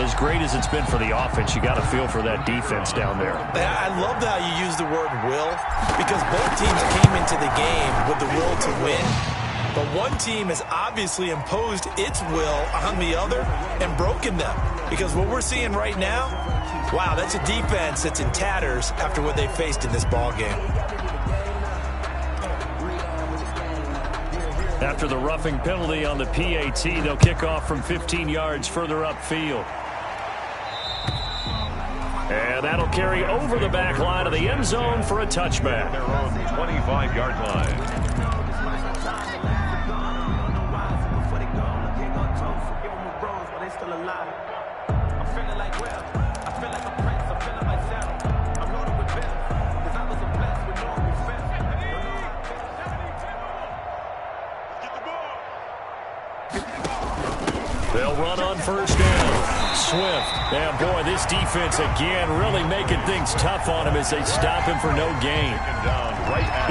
as great as it's been for the offense, you got to feel for that defense down there. I love how you use the word will, because both teams came into the game with the will to win. But one team has obviously imposed its will on the other and broken them. Because what we're seeing right now, wow, that's a defense that's in tatters after what they faced in this ball game. After the roughing penalty on the PAT, they'll kick off from 15 yards further upfield. And that'll carry over the back line of the end zone for a touchback. Their own 25-yard line. They'll run on 1st down. Swift. And boy, this defense again really making things tough on him as they stop him for no gain.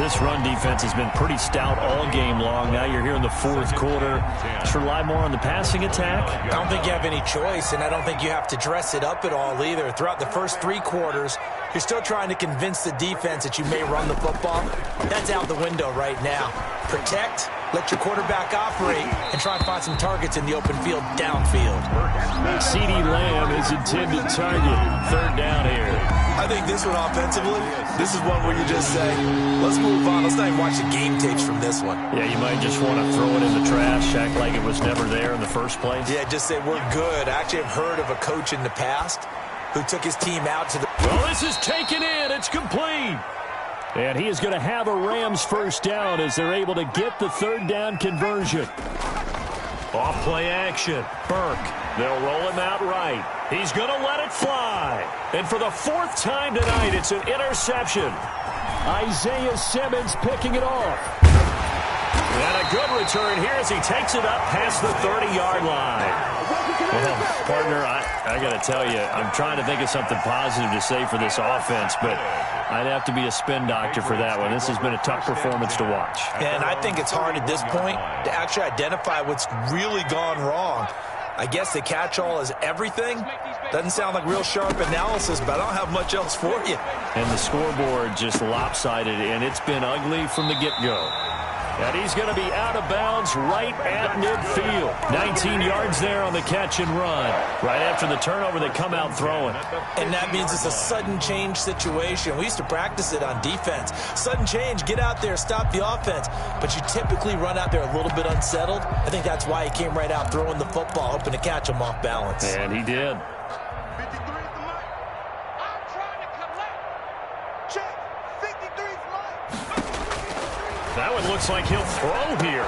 This run defense has been pretty stout all game long. Now you're here in the 4th quarter. Should rely more on the passing attack. I don't think you have any choice, and I don't think you have to dress it up at all either. Throughout the first 3 quarters, you're still trying to convince the defense that you may run the football. That's out the window right now. Protect let your quarterback operate, and try and find some targets in the open field downfield. CeeDee Lamb is intended target. Third down here. I think this one offensively, this is one where you just say, let's move on. Let's not even watch the game tapes from this one. Yeah, you might just want to throw it in the trash, act like it was never there in the first place. Yeah, just say we're good. I actually have heard of a coach in the past who took his team out to the... Well, this is taken in. It's complete. And he is going to have a Rams first down as they're able to get the third down conversion. Off play action. Burke. They'll roll him out right. He's going to let it fly. And for the fourth time tonight, it's an interception. Isaiah Simmons picking it off. And a good return here as he takes it up past the 30-yard line. Well, partner, I got to tell you, I'm trying to think of something positive to say for this offense, but I'd have to be a spin doctor for that one. This has been a tough performance to watch. And I think it's hard at this point to actually identify what's really gone wrong. I guess the catch-all is everything. Doesn't sound like real sharp analysis, but I don't have much else for you. And the scoreboard just lopsided, and it's been ugly from the get-go. And he's going to be out of bounds right at midfield. 19 yards there on the catch and run. Right after the turnover, they come out throwing. And that means it's a sudden change situation. We used to practice it on defense. Sudden change, get out there, stop the offense. But you typically run out there a little bit unsettled. I think that's why he came right out throwing the football, hoping to catch him off balance. And he did. That one looks like he'll throw here.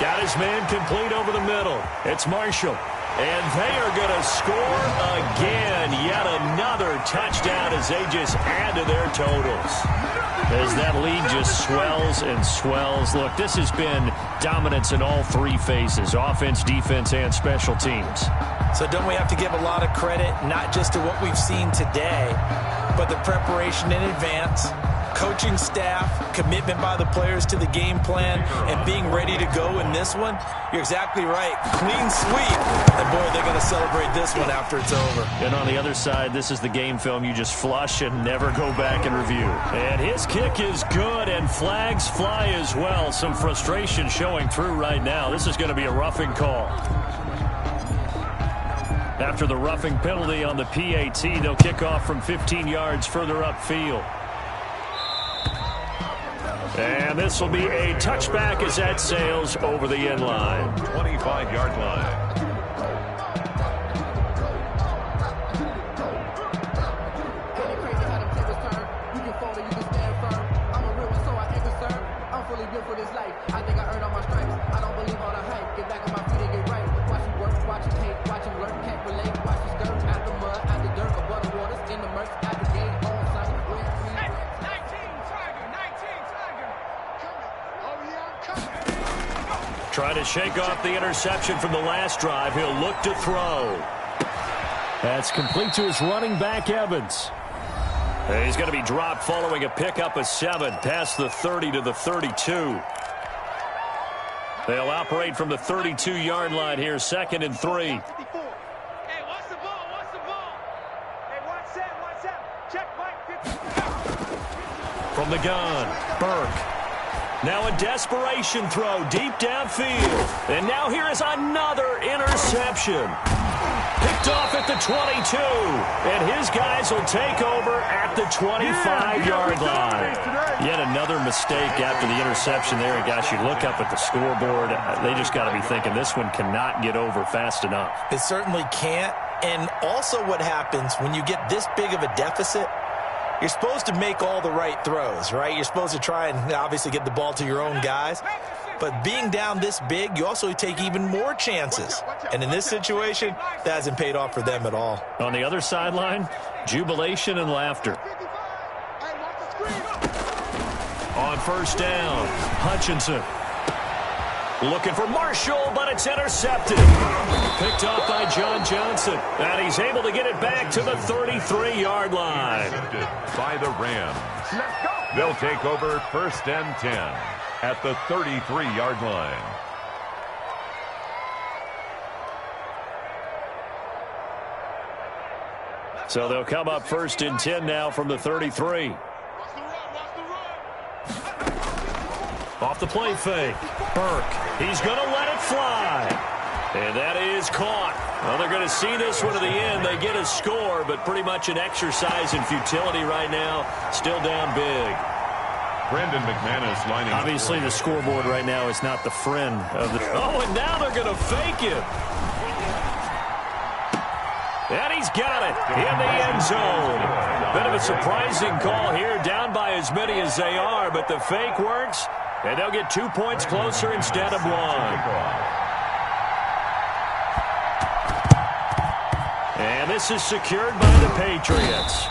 Got his man complete over the middle. It's Marshall. And they are going to score again. Yet another touchdown as they just add to their totals. As that lead just swells and swells. Look, this has been dominance in all three phases. Offense, defense, and special teams. So don't we have to give a lot of credit, not just to what we've seen today, but the preparation in advance, coaching staff, commitment by the players to the game plan, and being ready to go in this one? You're exactly right. Clean sweep. And boy, they're going to celebrate this one after it's over. And on the other side, this is the game film you just flush and never go back and review. And his kick is good, and flags fly as well. Some frustration showing through right now. This is going to be a roughing call. After the roughing penalty on the PAT, they'll kick off from 15 yards further upfield. And this will be a touchback as that sails over the end line. 25-yard line. Trying to shake off the interception from the last drive. He'll look to throw. That's complete to his running back, Evans. And he's going to be dropped following a pickup of 7 past the 30 to the 32. They'll operate from the 32-yard line here, 2nd and 3. Hey, watch the ball, watch the ball. Hey, watch that. Check Mike 50. From the gun, Burke. Now a desperation throw deep downfield. And now here is another interception. Picked off at the 22. And his guys will take over at the 25-yard line. Yet another mistake after the interception there. And gosh, you look up at the scoreboard. They just got to be thinking this one cannot get over fast enough. It certainly can't. And also what happens when you get this big of a deficit, you're supposed to make all the right throws, right? You're supposed to try and obviously get the ball to your own guys. But being down this big, you also take even more chances. And in this situation, that hasn't paid off for them at all. On the other sideline, jubilation and laughter. On first down, Hutchinson. Looking for Marshall, but it's intercepted. Picked off by John Johnson. And he's able to get it back to the 33-yard line. By the Rams. They'll take over 1st and 10 at the 33-yard line. So they'll come up 1st and 10 now from the 33. Off the play fake. Burke. He's going to let it fly. And that is caught. Well, they're going to see this one to the end. They get a score, but pretty much an exercise in futility right now. Still down big. Brandon McManus lining up. Obviously, the scoreboard right now is not the friend of the... Oh, and now they're going to fake it. And he's got it in the end zone. Bit of a surprising call here, down by as many as they are, but the fake works, and they'll get 2 points closer instead of 1. And this is secured by the Patriots.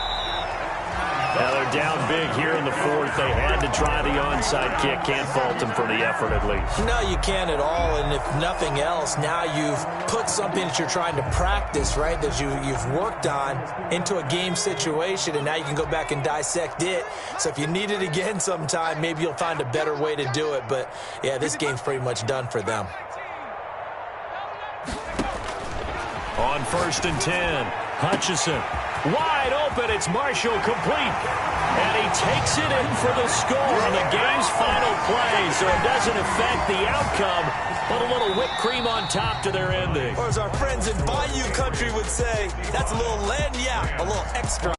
Now they're down big here in the fourth. They had to try the onside kick. Can't fault them for the effort at least. No, you can't at all. And if nothing else, now you've put something that you're trying to practice, right, that you've worked on into a game situation, and now you can go back and dissect it. So if you need it again sometime, maybe you'll find a better way to do it. But, yeah, this game's pretty much done for them. On 1st and 10, Hutchison. Wide open, it's Marshall complete. And he takes it in for the score on the game's final play, so it doesn't affect the outcome, but a little whipped cream on top to their ending. Or as our friends in Bayou Country would say, that's a little lagniappe, a little extra.